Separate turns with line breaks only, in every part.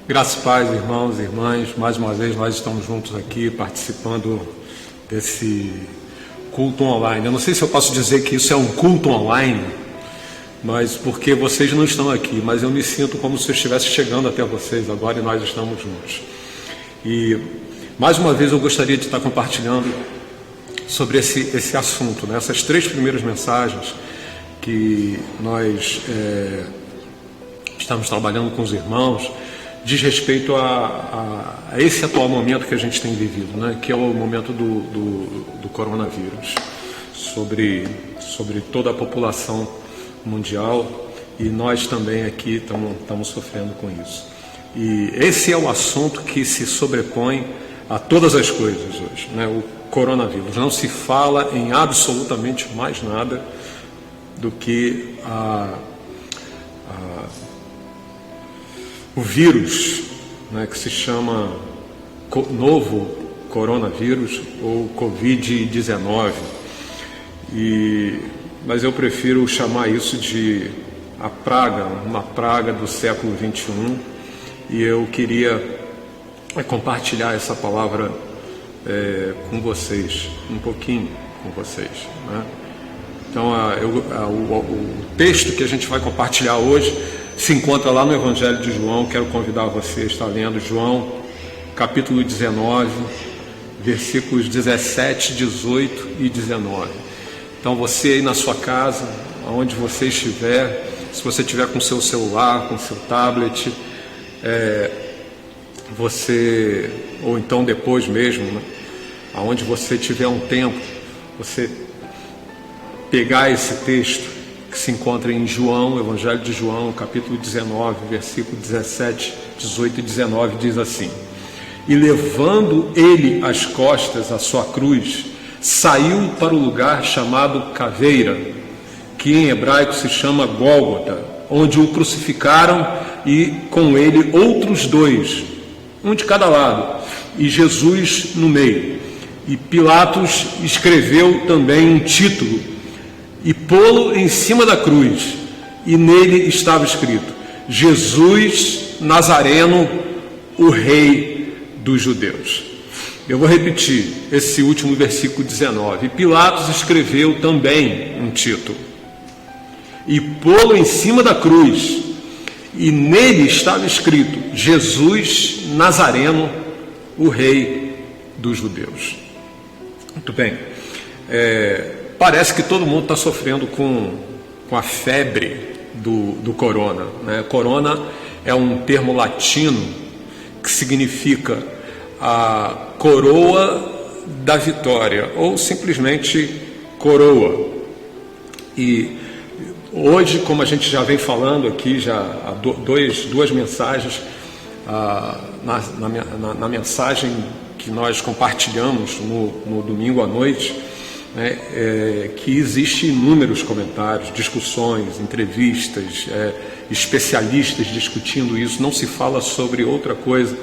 Graças e paz, irmãos e irmãs, mais uma vez nós estamos juntos aqui participando desse culto online. Eu não sei se eu posso dizer que isso é um culto online, mas porque vocês não estão aqui, mas eu me sinto como se eu estivesse chegando até vocês agora e nós estamos juntos. E mais uma vez eu gostaria de estar compartilhando sobre esse assunto, né? Essas 3 primeiras mensagens que nós estamos trabalhando com os irmãos diz respeito a esse atual momento que a gente tem vivido, né? Que é o momento do coronavírus, sobre toda a população mundial, e nós também aqui estamos sofrendo com isso. E esse é o assunto que se sobrepõe a todas as coisas hoje, né? O coronavírus. Não se fala em absolutamente mais nada do que o vírus, né, que se chama novo coronavírus ou Covid-19. Mas eu prefiro chamar isso de uma praga do século XXI, e eu queria compartilhar essa palavra com vocês, um pouquinho com vocês, né? Então, o texto que a gente vai compartilhar hoje se encontra lá no Evangelho de João. Quero convidar você a estar lendo João, capítulo 19, versículos 17, 18 e 19. Então, você aí na sua casa, onde você estiver, se você estiver com seu celular, com seu tablet, ou então depois mesmo, né, aonde você tiver um tempo, você pegar esse texto que se encontra em João, Evangelho de João, capítulo 19, versículo 17, 18 e 19, diz assim: E levando ele às costas a sua cruz, saiu para o lugar chamado Caveira, que em hebraico se chama Gólgota, onde o crucificaram, e com ele outros 2, um de cada lado, e Jesus no meio. E Pilatos escreveu também um título e pô-lo em cima da cruz, e nele estava escrito: Jesus Nazareno, o Rei dos Judeus. Eu vou repetir esse último versículo 19. E Pilatos escreveu também um título e pô-lo em cima da cruz, e nele estava escrito: Jesus Nazareno, o Rei dos Judeus. Muito bem. Parece que todo mundo está sofrendo com a febre do corona, né? Corona é um termo latino que significa a coroa da vitória, ou simplesmente coroa. E hoje, como a gente já vem falando aqui, já há duas mensagens, na mensagem que nós compartilhamos no domingo à noite, que existe inúmeros comentários, discussões, entrevistas, especialistas discutindo isso. Não se fala sobre outra coisa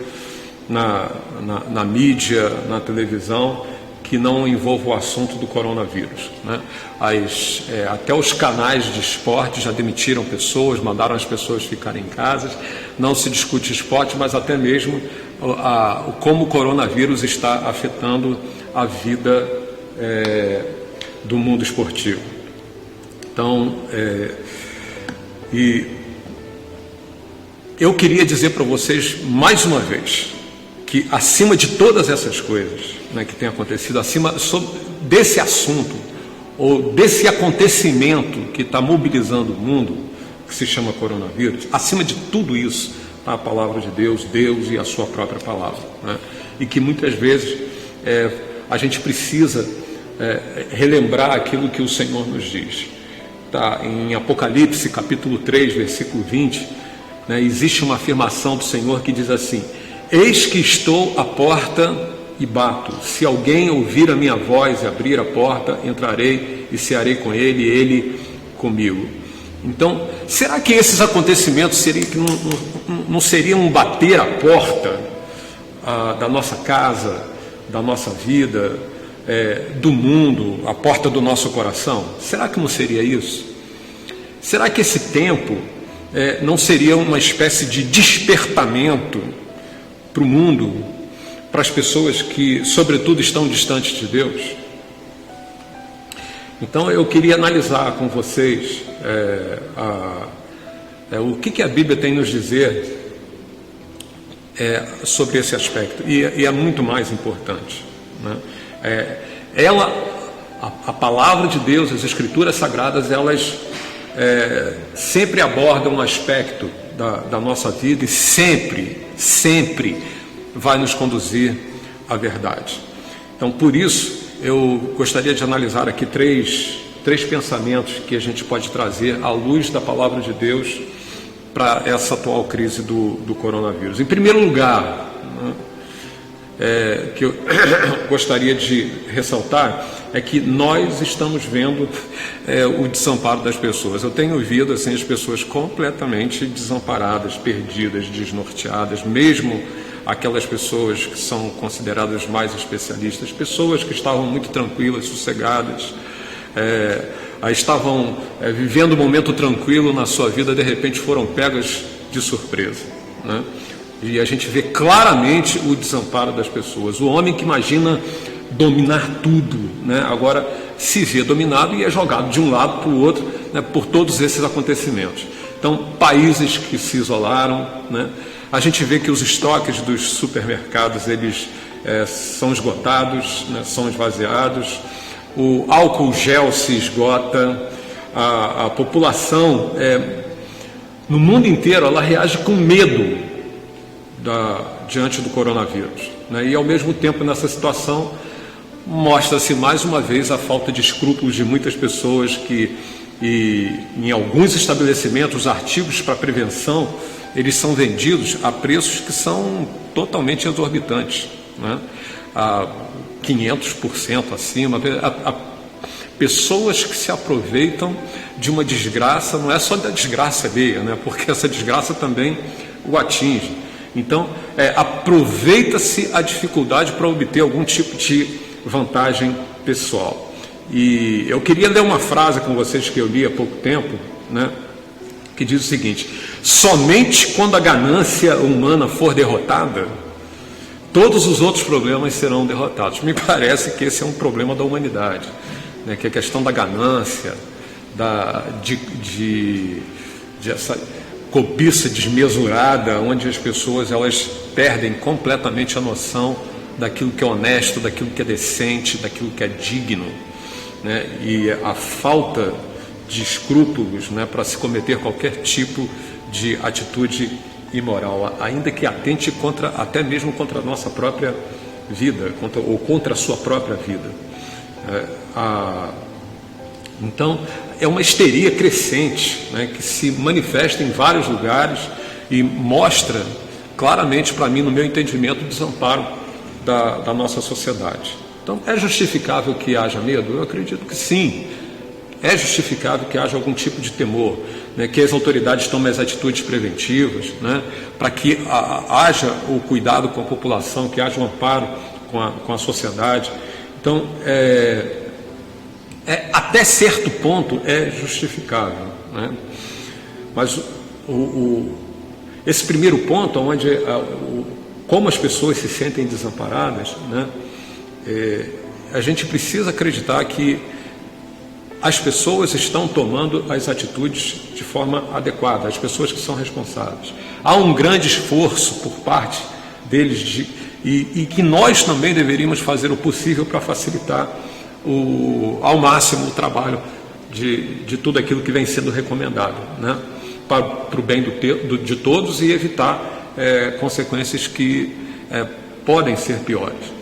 na mídia, na televisão, que não envolva o assunto do coronavírus, né? Até os canais de esporte já demitiram pessoas, mandaram as pessoas ficarem em casa. Não se discute esporte, mas até mesmo como o coronavírus está afetando a vida do mundo esportivo. Então, e eu queria dizer para vocês mais uma vez que, acima de todas essas coisas, né, que tem acontecido, desse assunto ou desse acontecimento que está mobilizando o mundo, que se chama coronavírus, acima de tudo isso está a palavra de Deus e a sua própria palavra, né? E que muitas vezes a gente precisa relembrar aquilo que o Senhor nos diz. Tá, em Apocalipse, capítulo 3, versículo 20, né, existe uma afirmação do Senhor que diz assim: Eis que estou à porta e bato. Se alguém ouvir a minha voz e abrir a porta, entrarei e cearei com ele e ele comigo. Então, será que esses acontecimentos não seriam um bater à porta da nossa casa, da nossa vida, do mundo, a porta do nosso coração? Será que não seria isso? Será que esse tempo não seria uma espécie de despertamento para o mundo, para as pessoas que, sobretudo, estão distantes de Deus? Então, eu queria analisar com vocês o que a Bíblia tem a nos dizer sobre esse aspecto, e é muito mais importante, né? A palavra de Deus, as Escrituras Sagradas, elas sempre abordam um aspecto da nossa vida e sempre vai nos conduzir à verdade. Então, por isso, eu gostaria de analisar aqui três pensamentos que a gente pode trazer à luz da palavra de Deus para essa atual crise do coronavírus. Em primeiro lugar, que eu gostaria de ressaltar é que nós estamos vendo o desamparo das pessoas. Eu tenho ouvido assim, as pessoas completamente desamparadas, perdidas, desnorteadas, mesmo aquelas pessoas que são consideradas mais especialistas, pessoas que estavam muito tranquilas, sossegadas, estavam vivendo um momento tranquilo na sua vida, de repente foram pegas de surpresa, né? E a gente vê claramente o desamparo das pessoas. O homem que imagina dominar tudo, né, agora se vê dominado e é jogado de um lado para o outro, né, por todos esses acontecimentos. Então, países que se isolaram, né, a gente vê que os estoques dos supermercados eles são esgotados, né, são esvaziados, o álcool gel se esgota, a população no mundo inteiro ela reage com medo diante do coronavírus, né? E ao mesmo tempo nessa situação mostra-se mais uma vez a falta de escrúpulos de muitas pessoas e em alguns estabelecimentos os artigos para prevenção eles são vendidos a preços que são totalmente exorbitantes, né? A 500% acima, pessoas que se aproveitam de uma desgraça, não é só da desgraça alheia, né? Porque essa desgraça também o atinge. Então, aproveita-se a dificuldade para obter algum tipo de vantagem pessoal. E eu queria ler uma frase com vocês que eu li há pouco tempo, né, que diz o seguinte: somente quando a ganância humana for derrotada, todos os outros problemas serão derrotados. Me parece que esse é um problema da humanidade, né, que é a questão da ganância, de essa cobiça desmesurada, onde as pessoas elas perdem completamente a noção daquilo que é honesto, daquilo que é decente, daquilo que é digno, né? E a falta de escrúpulos, né, para se cometer qualquer tipo de atitude imoral, ainda que atente até mesmo contra a nossa própria vida, contra a sua própria vida. Então, é uma histeria crescente, né, que se manifesta em vários lugares e mostra claramente para mim, no meu entendimento, o desamparo da nossa sociedade. Então, é justificável que haja medo? Eu acredito que sim. É justificável que haja algum tipo de temor, né, que as autoridades tomem as atitudes preventivas, né, para que haja o cuidado com a população, que haja um amparo com a sociedade. Então, até certo ponto é justificável, né? Mas esse primeiro ponto, onde como as pessoas se sentem desamparadas, né, a gente precisa acreditar que as pessoas estão tomando as atitudes de forma adequada, as pessoas que são responsáveis. Há um grande esforço por parte deles e que nós também deveríamos fazer o possível para facilitar ao máximo o trabalho de tudo aquilo que vem sendo recomendado, né, para o bem de todos e evitar consequências que podem ser piores.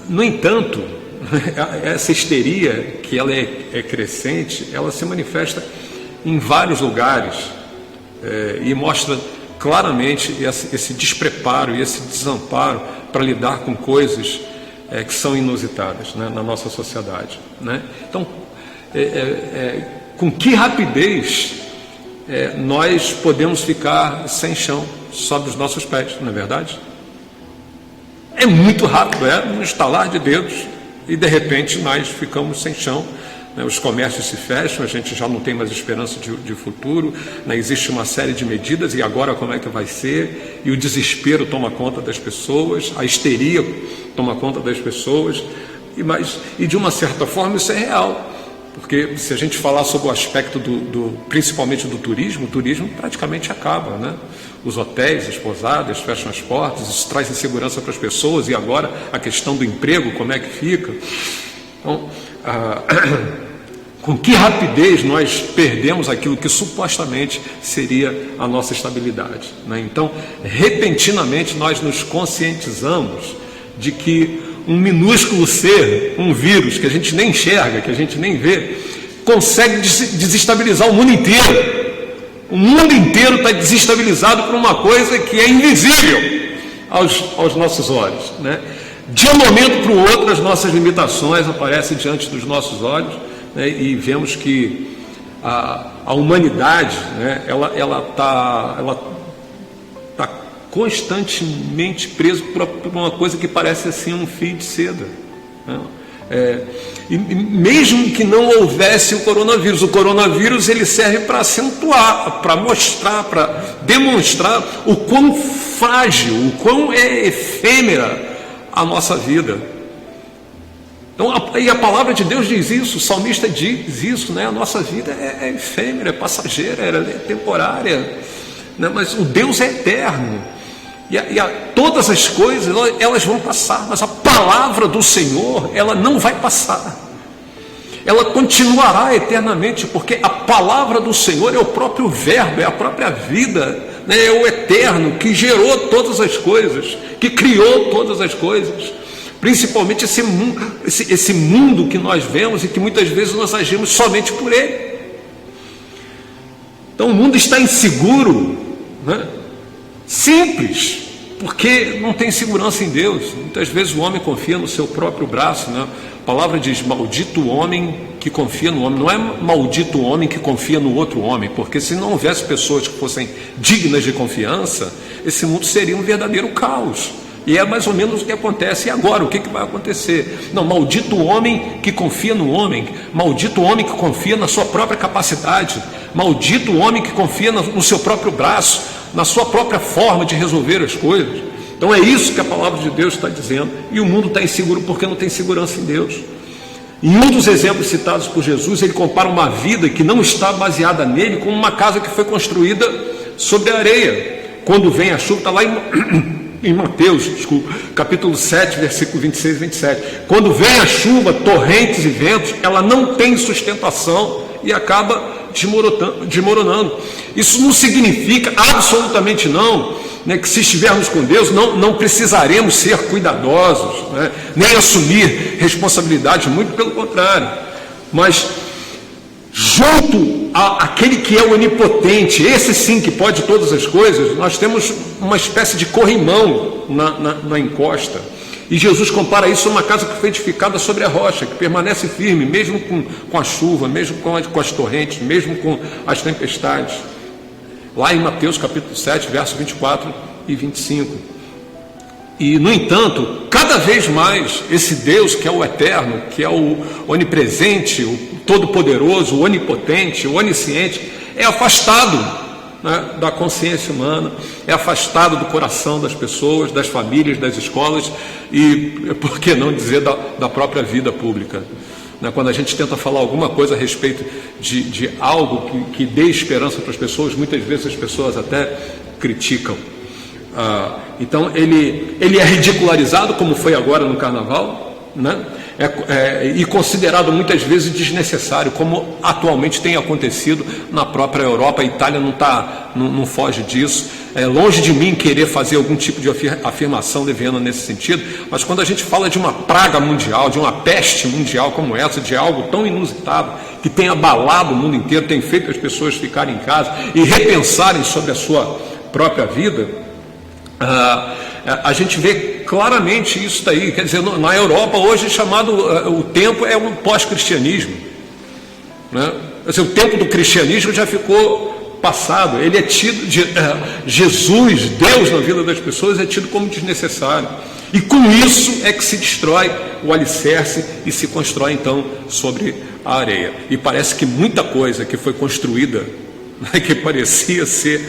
No entanto, essa histeria, que ela é crescente, ela se manifesta em vários lugares e mostra claramente esse despreparo e esse desamparo para lidar com coisas que são inusitadas, né, na nossa sociedade, né? Então, com que rapidez nós podemos ficar sem chão sob os nossos pés, não é verdade? É muito rápido, no estalar de dedos, e de repente nós ficamos sem chão, né? Os comércios se fecham, a gente já não tem mais esperança de futuro, né? Existe uma série de medidas, e agora como é que vai ser? E o desespero toma conta das pessoas, a histeria toma conta das pessoas, e de uma certa forma isso é real. Porque se a gente falar sobre o aspecto principalmente do turismo, o turismo praticamente acaba, né? Os hotéis, as pousadas fecham as portas, isso traz insegurança para as pessoas, e agora a questão do emprego, como é que fica? Então, com que rapidez nós perdemos aquilo que supostamente seria a nossa estabilidade, né? Então, repentinamente nós nos conscientizamos de que um minúsculo ser, um vírus que a gente nem enxerga, que a gente nem vê, consegue desestabilizar o mundo inteiro. O mundo inteiro está desestabilizado por uma coisa que é invisível aos nossos olhos, né? De um momento para o outro, as nossas limitações aparecem diante dos nossos olhos, né? E vemos que a humanidade, né? ela está constantemente preso por uma coisa que parece assim um fio de seda, né? E mesmo que não houvesse o coronavírus ele serve para acentuar, para mostrar, para demonstrar o quão frágil, o quão efêmera a nossa vida. Então, e a palavra de Deus diz isso, o salmista diz isso, né? A nossa vida é efêmera, é passageira, é temporária, né? Mas o Deus é eterno. Todas as coisas, elas vão passar, mas a palavra do Senhor, ela não vai passar. Ela continuará eternamente, porque a palavra do Senhor é o próprio verbo, é a própria vida, né? É o eterno que gerou todas as coisas, que criou todas as coisas. Principalmente esse mundo que nós vemos e que muitas vezes nós agimos somente por ele. Então o mundo está inseguro, né? Simples, porque não tem segurança em Deus. Muitas vezes o homem confia no seu próprio braço, né? A palavra diz: maldito o homem que confia no homem. Não é maldito o homem que confia no outro homem, porque se não houvesse pessoas que fossem dignas de confiança, esse mundo seria um verdadeiro caos. E é mais ou menos o que acontece. E agora, o que vai acontecer? Não, maldito o homem que confia no homem, maldito o homem que confia na sua própria capacidade, maldito o homem que confia no seu próprio braço, na sua própria forma de resolver as coisas. Então é isso que a palavra de Deus está dizendo. E o mundo está inseguro porque não tem segurança em Deus. Em um dos exemplos citados por Jesus, ele compara uma vida que não está baseada nele com uma casa que foi construída sobre a areia. Quando vem a chuva, está lá em Mateus, capítulo 7, versículo 26 e 27. Quando vem a chuva, torrentes e ventos, ela não tem sustentação e acaba desmoronando. Isso não significa, absolutamente não, né, que se estivermos com Deus não precisaremos ser cuidadosos, né, nem assumir responsabilidade, muito pelo contrário. Mas junto àquele que é onipotente, esse sim que pode todas as coisas, nós temos uma espécie de corrimão na encosta. E Jesus compara isso a uma casa que foi edificada sobre a rocha, que permanece firme, mesmo com a chuva, mesmo com as torrentes, mesmo com as tempestades. Lá em Mateus capítulo 7, verso 24 e 25. E, no entanto, cada vez mais, esse Deus que é o eterno, que é o onipresente, o todo-poderoso, o onipotente, o onisciente, é afastado, né, da consciência humana, é afastado do coração das pessoas, das famílias, das escolas e, por que não dizer, da própria vida pública. Né, quando a gente tenta falar alguma coisa a respeito de algo que dê esperança para as pessoas, muitas vezes as pessoas até criticam. Então ele é ridicularizado, como foi agora no carnaval, né? E considerado muitas vezes desnecessário, como atualmente tem acontecido na própria Europa. A Itália não foge disso. É longe de mim querer fazer algum tipo de afirmação leviana nesse sentido, mas quando a gente fala de uma praga mundial, de uma peste mundial como essa, de algo tão inusitado, que tem abalado o mundo inteiro, tem feito as pessoas ficarem em casa e repensarem sobre a sua própria vida, a gente vê claramente isso daí. Quer dizer, na Europa hoje o tempo é um pós-cristianismo, né? O tempo do cristianismo já ficou passado. Ele é tido Jesus, Deus na vida das pessoas, é tido como desnecessário, e com isso é que se destrói o alicerce e se constrói então sobre a areia. E parece que muita coisa que foi construída, que parecia ser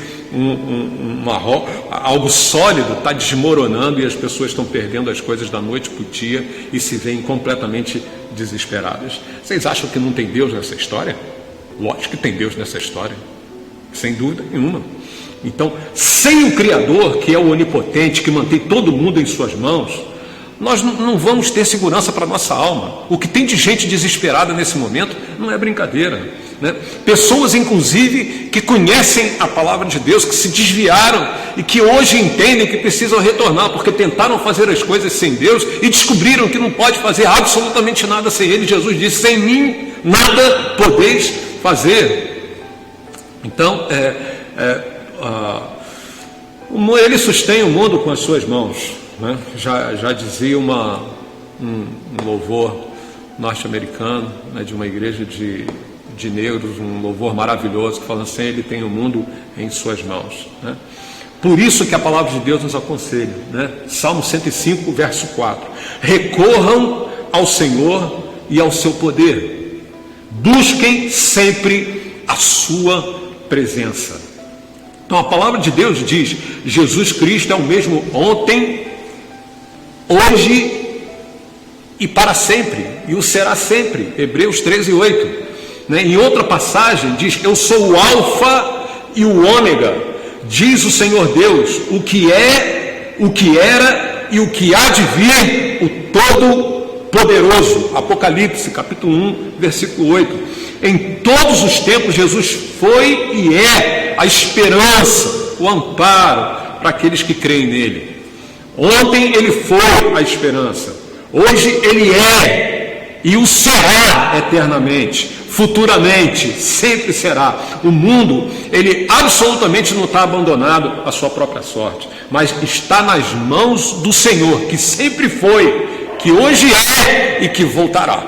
algo sólido, está desmoronando, e as pessoas estão perdendo as coisas da noite para o dia e se veem completamente desesperadas. Vocês acham que não tem Deus nessa história? Lógico que tem Deus nessa história, sem dúvida nenhuma. Então, sem o Criador, que é o onipotente, que mantém todo mundo em suas mãos, nós não vamos ter segurança para a nossa alma. O que tem de gente desesperada nesse momento não é brincadeira, né? Pessoas, inclusive, que conhecem a palavra de Deus, que se desviaram e que hoje entendem que precisam retornar, porque tentaram fazer as coisas sem Deus e descobriram que não pode fazer absolutamente nada sem Ele. Jesus disse: sem mim nada podeis fazer. Então, Ele sustém o mundo com as suas mãos, né? Já dizia um louvor norte-americano, né, de uma igreja de negros, um louvor maravilhoso, que fala assim: Ele tem o mundo em suas mãos, né? Por isso que a palavra de Deus nos aconselha, né? Salmo 105, verso 4: recorram ao Senhor e ao seu poder, busquem sempre a sua presença. Então a palavra de Deus diz: Jesus Cristo é o mesmo ontem, hoje e para sempre, e o será sempre. Hebreus 13, 8, né? Em outra passagem diz: eu sou o alfa e o ômega, diz o Senhor Deus, o que é, o que era e o que há de vir, o Todo-Poderoso. Apocalipse capítulo 1, versículo 8. Em todos os tempos Jesus foi e é a esperança, o amparo para aqueles que creem nele. Ontem Ele foi a esperança, hoje Ele é e o será eternamente, futuramente, sempre será. O mundo, ele absolutamente não está abandonado à sua própria sorte, mas está nas mãos do Senhor, que sempre foi, que hoje é e que voltará.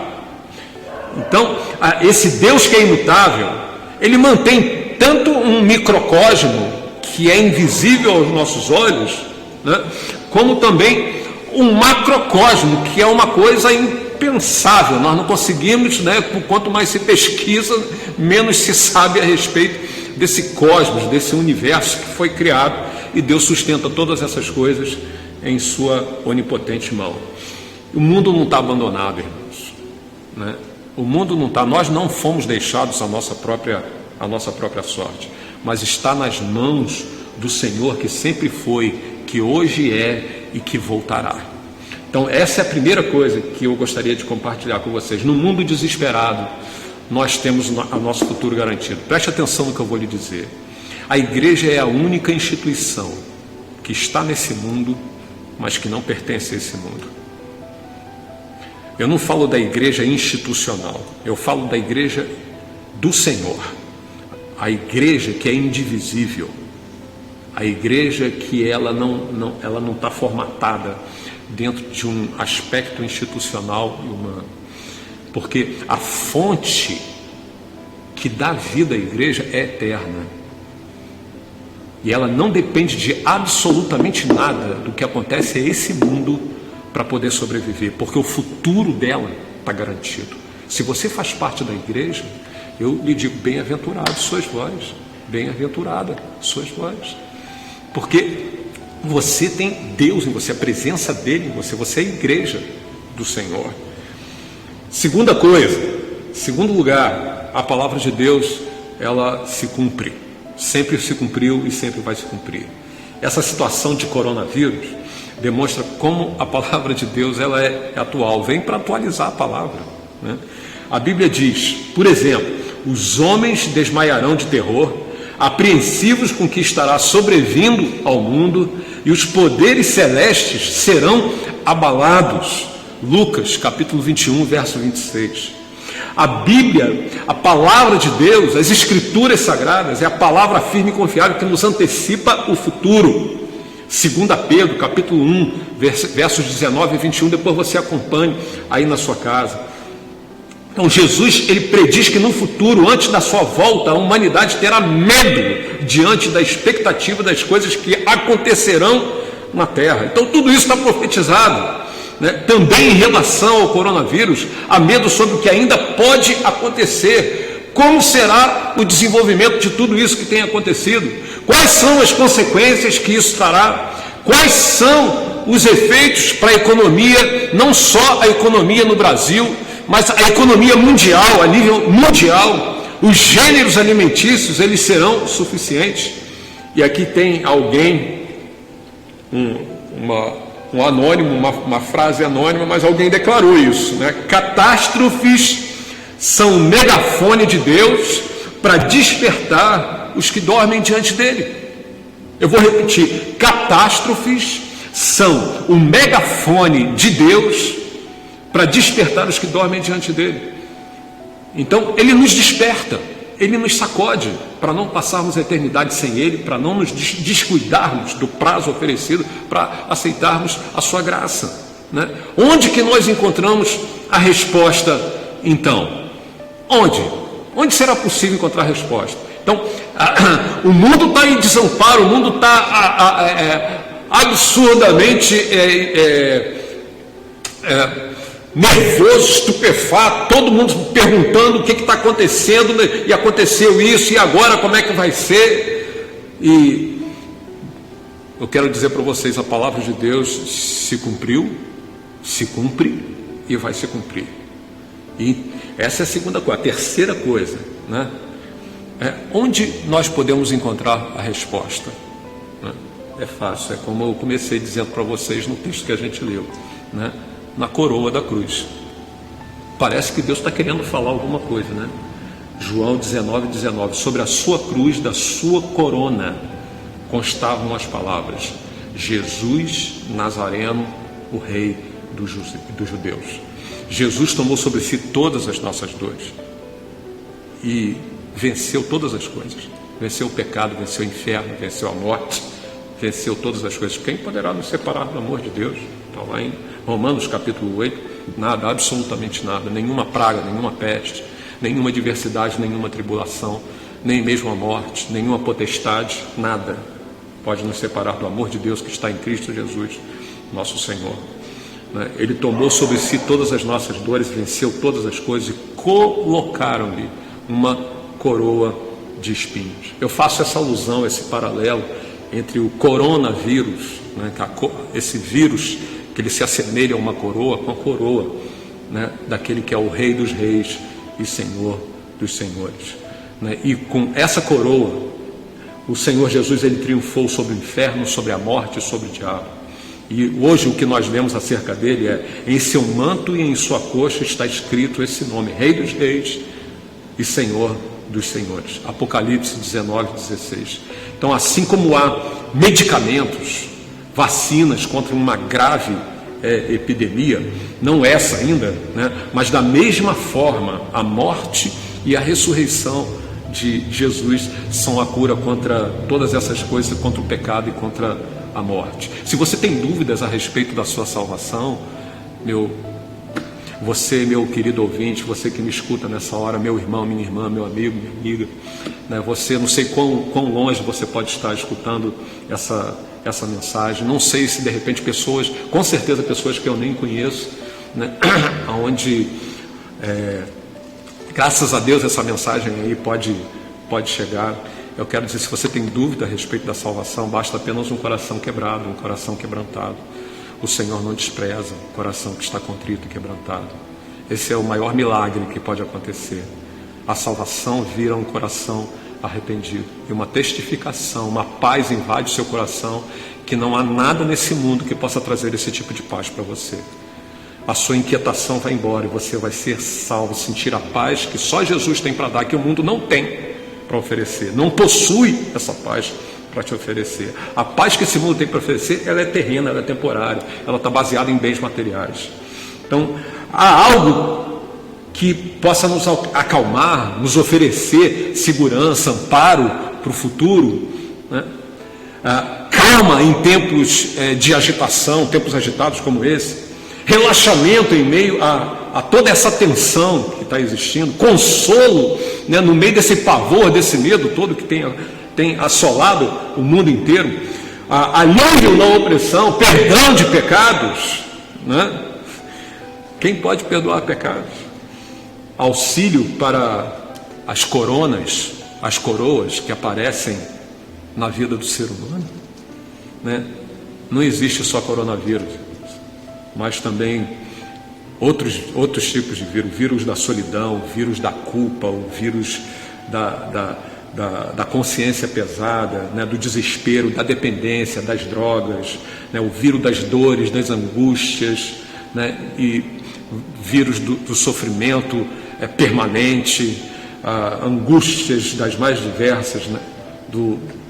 Então, esse Deus que é imutável, Ele mantém tanto um microcosmo que é invisível aos nossos olhos, né, como também um macrocosmo, que é uma coisa impensável. Nós não conseguimos, né, quanto mais se pesquisa, menos se sabe a respeito desse cosmos, desse universo que foi criado, e Deus sustenta todas essas coisas em sua onipotente mão. O mundo não está abandonado, irmãos, né? O mundo não está, nós não fomos deixados à nossa própria sorte, mas está nas mãos do Senhor, que sempre foi, que hoje é e que voltará. Então essa é a primeira coisa que eu gostaria de compartilhar com vocês. No mundo desesperado, nós temos o nosso futuro garantido. Preste atenção no que eu vou lhe dizer. A igreja é a única instituição que está nesse mundo, mas que não pertence a esse mundo. Eu não falo da igreja institucional, eu falo da igreja do Senhor, a igreja que é indivisível, a igreja que ela não está formatada dentro de um aspecto institucional e humano, porque a fonte que dá vida à igreja é eterna, e ela não depende de absolutamente nada do que acontece a esse mundo para poder sobreviver, porque o futuro dela está garantido. Se você faz parte da igreja, eu lhe digo: bem-aventurado sois vós, bem-aventurada sois vós, porque você tem Deus em você, a presença dele em você, você é a igreja do Senhor. Segunda coisa, segundo lugar, a palavra de Deus, ela se cumpre, sempre se cumpriu e sempre vai se cumprir. Essa situação de coronavírus demonstra como a palavra de Deus ela é atual, vem para atualizar a palavra, né? A Bíblia diz, por exemplo: os homens desmaiarão de terror, apreensivos com o que estará sobrevindo ao mundo, e os poderes celestes serão abalados. Lucas capítulo 21, verso 26. A Bíblia, a palavra de Deus, as escrituras sagradas, é a palavra firme e confiável que nos antecipa o futuro. 2 Pedro, capítulo 1, versos 19 e 21, depois você acompanhe aí na sua casa. Então Jesus, ele prediz que no futuro, antes da sua volta, a humanidade terá medo diante da expectativa das coisas que acontecerão na terra. Então tudo isso está profetizado, né, também em relação ao coronavírus, há medo sobre o que ainda pode acontecer. Como será o desenvolvimento de tudo isso que tem acontecido? Quais são as consequências que isso trará? Quais são os efeitos para a economia, não só a economia no Brasil, mas a economia mundial, a nível mundial? Os gêneros alimentícios, eles serão suficientes? E aqui tem alguém, um anônimo, uma frase anônima, mas alguém declarou isso, né? Catástrofes são o megafone de Deus para despertar os que dormem diante dele. Eu vou repetir: catástrofes são o megafone de Deus para despertar os que dormem diante dele. Então ele nos desperta, ele nos sacode para não passarmos a eternidade sem ele, para não nos descuidarmos do prazo oferecido, para aceitarmos a sua graça, né? Onde que nós encontramos a resposta então? Onde será possível encontrar a resposta? Então, o mundo está em desamparo, o mundo está absurdamente nervoso, estupefato, todo mundo perguntando o que está acontecendo, né? E aconteceu isso, e agora como é que vai ser? E eu quero dizer para vocês, a palavra de Deus se cumpriu, se cumpre e vai se cumprir. E essa é a segunda coisa. A terceira coisa, né? Onde nós podemos encontrar a resposta, né? É fácil, é como eu comecei dizendo para vocês no texto que a gente leu, né? Na coroa da cruz. Parece que Deus está querendo falar alguma coisa, né? João 19:19, sobre a sua cruz, da sua corona, constavam as palavras: Jesus Nazareno, o Rei dos Judeus. Jesus tomou sobre si todas as nossas dores e venceu todas as coisas. Venceu o pecado, venceu o inferno, venceu a morte, venceu todas as coisas. Quem poderá nos separar do amor de Deus? Está lá em Romanos capítulo 8, nada, absolutamente nada, nenhuma praga, nenhuma peste, nenhuma adversidade, nenhuma tribulação, nem mesmo a morte, nenhuma potestade, nada pode nos separar do amor de Deus que está em Cristo Jesus, nosso Senhor. Ele tomou sobre si todas as nossas dores, venceu todas as coisas e colocaram-lhe uma coroa de espinhos. Eu faço essa alusão, esse paralelo entre o coronavírus, né, esse vírus que ele se assemelha a uma coroa, com a coroa, né, daquele que é o Rei dos Reis e Senhor dos Senhores, né? E com essa coroa, o Senhor Jesus, ele triunfou sobre o inferno, sobre a morte, sobre o diabo. E hoje o que nós lemos acerca dele é: em seu manto e em sua coxa está escrito esse nome, Rei dos Reis e Senhor dos Senhores. Apocalipse 19:16. Então, assim como há medicamentos, vacinas contra uma grave epidemia, não essa ainda, né? Mas da mesma forma, a morte e a ressurreição de Jesus são a cura contra todas essas coisas, contra o pecado e contra a morte. Se você tem dúvidas a respeito da sua salvação, você, meu querido ouvinte, você que me escuta nessa hora, meu irmão, minha irmã, meu amigo, minha amiga, né? Você, não sei quão longe você pode estar escutando essa mensagem, não sei se de repente pessoas, com certeza pessoas que eu nem conheço, né? Onde, graças a Deus, essa mensagem aí pode chegar. Eu quero dizer, se você tem dúvida a respeito da salvação, basta apenas um coração quebrado, um coração quebrantado. O Senhor não despreza o coração que está contrito e quebrantado. Esse é o maior milagre que pode acontecer. A salvação vira um coração arrependido. E uma testificação, uma paz invade o seu coração, que não há nada nesse mundo que possa trazer esse tipo de paz para você. A sua inquietação vai embora e você vai ser salvo, sentir a paz que só Jesus tem para dar, que o mundo não tem para oferecer, não possui essa paz para te oferecer. A paz que esse mundo tem para oferecer, ela é terrena, ela é temporária, ela está baseada em bens materiais. Então, há algo que possa nos acalmar, nos oferecer segurança, amparo para o futuro, né? Calma em tempos de agitação, tempos agitados como esse, relaxamento em meio a toda essa tensão que está existindo, consolo, né, no meio desse pavor, desse medo todo que tem assolado o mundo inteiro, alívio na opressão, perdão de pecados, né? Quem pode perdoar pecados? Auxílio para as coroas que aparecem na vida do ser humano, né? Não existe só coronavírus, mas também outros tipos de vírus. O vírus da solidão, o vírus da culpa, o vírus da consciência pesada, né? Do desespero, da dependência, das drogas, né? O vírus das dores, das angústias, né? E vírus do sofrimento permanente, angústias das mais diversas, né?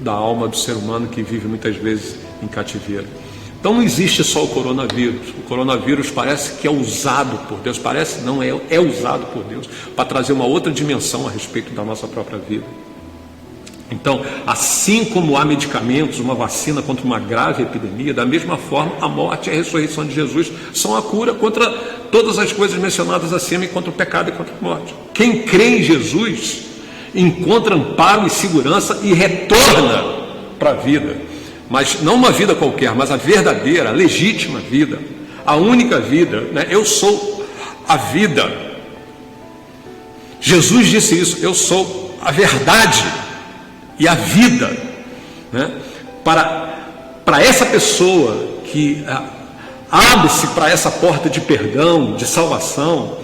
Da alma do ser humano que vive muitas vezes em cativeiro. Então não existe só o coronavírus. O coronavírus parece que é usado por Deus, parece não, é usado por Deus para trazer uma outra dimensão a respeito da nossa própria vida. Então, assim como há medicamentos, uma vacina contra uma grave epidemia, da mesma forma a morte e a ressurreição de Jesus são a cura contra todas as coisas mencionadas acima e contra o pecado e contra a morte. Quem crê em Jesus encontra amparo e segurança e retorna para a vida, mas não uma vida qualquer, mas a verdadeira, a legítima vida, a única vida, né? Eu sou a vida. Jesus disse isso: eu sou a verdade e a vida, né? Para essa pessoa que abre-se para essa porta de perdão, de salvação,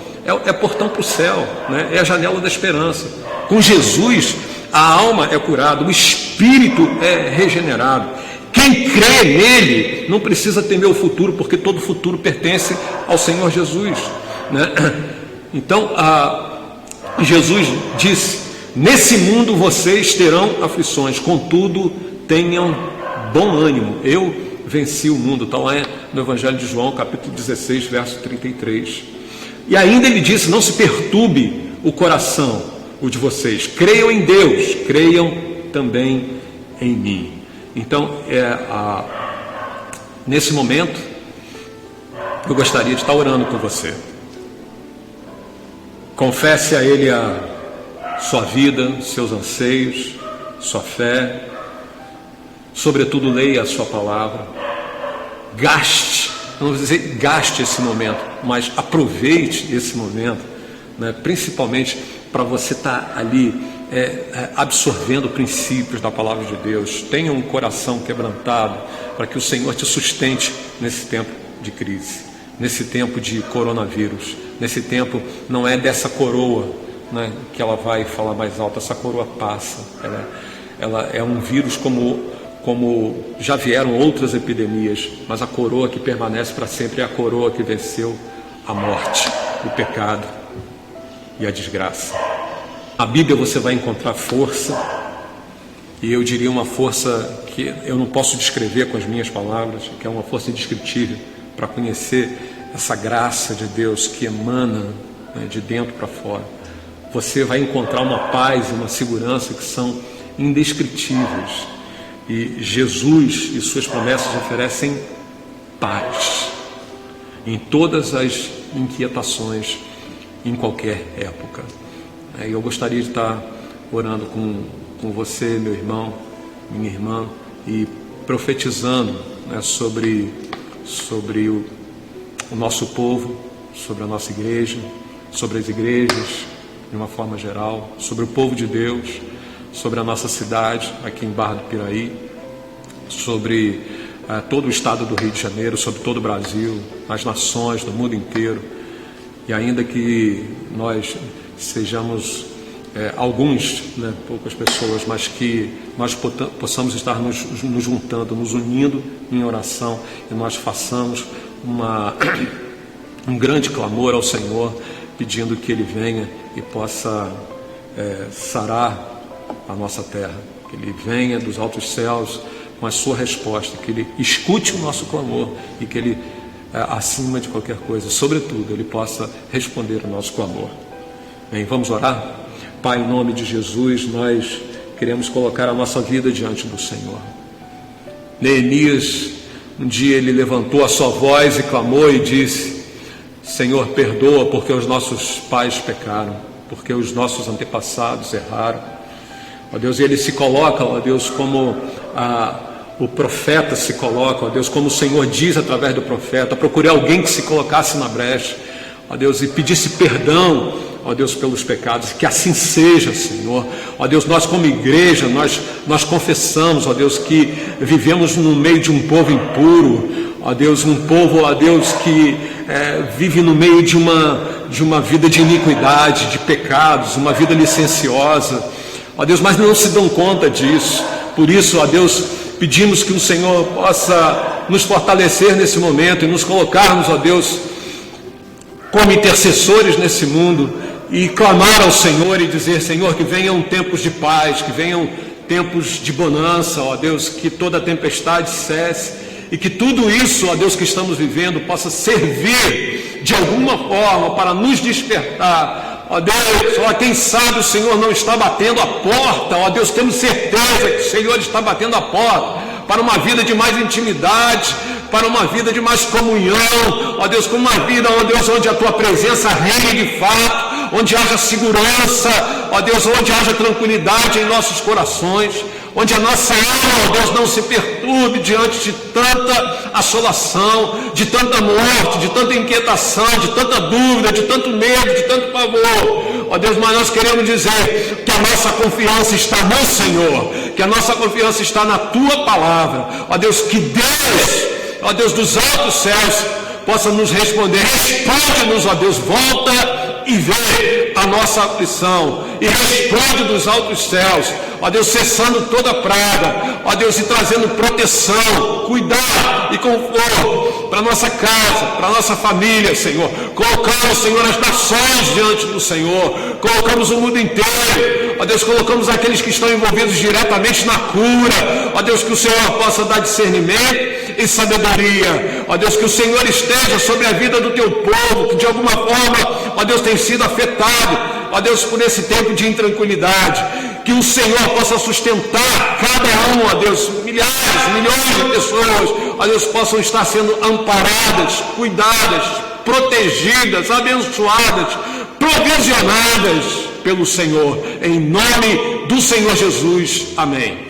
é portão para o céu, né? É a janela da esperança. Com Jesus a alma é curada, o espírito é regenerado. Quem crê nele não precisa temer o futuro, porque todo futuro pertence ao Senhor Jesus, né? Então Jesus disse: nesse mundo vocês terão aflições, contudo tenham bom ânimo, eu venci o mundo. Está lá no Evangelho de João, capítulo 16, verso 33. E ainda ele disse: não se perturbe o coração, o de vocês, creiam em Deus, creiam também em mim. Então, nesse momento, eu gostaria de estar orando com você. Confesse a Ele a sua vida, seus anseios, sua fé. Sobretudo, leia a sua palavra. Gaste, não vou dizer gaste esse momento, mas aproveite esse momento, né? Principalmente para você estar ali absorvendo princípios da palavra de Deus. Tenha um coração quebrantado para que o Senhor te sustente nesse tempo de crise, nesse tempo de coronavírus. Nesse tempo não é dessa coroa, né, que ela vai falar mais alto. Essa coroa passa. Ela é um vírus como já vieram outras epidemias, mas a coroa que permanece para sempre é a coroa que venceu a morte, o pecado e a desgraça. Na Bíblia você vai encontrar força, e eu diria uma força que eu não posso descrever com as minhas palavras, que é uma força indescritível, para conhecer essa graça de Deus que emana, né, de dentro para fora. Você vai encontrar uma paz e uma segurança que são indescritíveis. E Jesus e suas promessas oferecem paz em todas as inquietações, em qualquer época. E eu gostaria de estar orando com você, meu irmão, minha irmã, e profetizando, né, sobre o nosso povo, sobre a nossa igreja, sobre as igrejas de uma forma geral, sobre o povo de Deus, sobre a nossa cidade aqui em Barra do Piraí, sobre todo o estado do Rio de Janeiro, sobre todo o Brasil, as nações do mundo inteiro. E ainda que nós sejamos alguns, né, poucas pessoas, mas que nós possamos estar nos juntando, nos unindo em oração, e nós façamos um grande clamor ao Senhor, pedindo que Ele venha e possa sarar a nossa terra, que Ele venha dos altos céus com a sua resposta, que Ele escute o nosso clamor e que Ele, acima de qualquer coisa, sobretudo, Ele possa responder o nosso clamor. Bem, vamos orar? Pai, em nome de Jesus, nós queremos colocar a nossa vida diante do Senhor. Neemias, um dia ele levantou a sua voz e clamou e disse: Senhor, perdoa, porque os nossos pais pecaram, porque os nossos antepassados erraram. Ó Deus, ele se coloca, ó Deus, como o profeta se coloca, ó Deus, como o Senhor diz através do profeta. Procurei alguém que se colocasse na brecha. ó Deus, e pedisse perdão, ó Deus, pelos pecados, que assim seja, Senhor. Ó Deus, nós como igreja, nós confessamos, ó Deus, que vivemos no meio de um povo impuro, ó Deus, um povo, ó Deus, que vive no meio de uma vida de iniquidade, de pecados, uma vida licenciosa, ó Deus, mas não se dão conta disso. Por isso, ó Deus, pedimos que o Senhor possa nos fortalecer nesse momento e nos colocarmos, ó Deus, como intercessores nesse mundo e clamar ao Senhor e dizer: Senhor, que venham tempos de paz, que venham tempos de bonança, ó Deus, que toda tempestade cesse e que tudo isso, ó Deus, que estamos vivendo possa servir de alguma forma para nos despertar. Ó Deus, ó, quem sabe o Senhor não está batendo a porta, ó Deus, temos certeza que o Senhor está batendo a porta para uma vida de mais intimidade, para uma vida de mais comunhão, ó Deus, com uma vida, ó Deus, onde a Tua presença reine de fato, onde haja segurança, ó Deus, onde haja tranquilidade em nossos corações, onde a nossa alma, ó Deus, não se perturbe diante de tanta assolação, de tanta morte, de tanta inquietação, de tanta dúvida, de tanto medo, de tanto pavor. Ó Deus, mas nós queremos dizer que a nossa confiança está no Senhor, que a nossa confiança está na Tua palavra. Ó Deus, que Deus, ó Deus dos altos céus, possa nos responder: responde-nos, ó Deus, volta e vê a nossa aflição, e responde dos altos céus, ó Deus, cessando toda praga, ó Deus, e trazendo proteção, cuidado e conforto para nossa casa, para nossa família, Senhor. Colocamos, Senhor, as nações diante do Senhor, colocamos o mundo inteiro, ó Deus, colocamos aqueles que estão envolvidos diretamente na cura, ó Deus, que o Senhor possa dar discernimento e sabedoria, ó Deus, que o Senhor esteja sobre a vida do Teu povo, que de alguma forma, ó Deus, tem sido afetado, ó Deus, por esse tempo de intranquilidade, que o Senhor possa sustentar cada um, ó Deus, milhares, milhões de pessoas, ó Deus, possam estar sendo amparadas, cuidadas, protegidas, abençoadas, provisionadas pelo Senhor, em nome do Senhor Jesus, amém.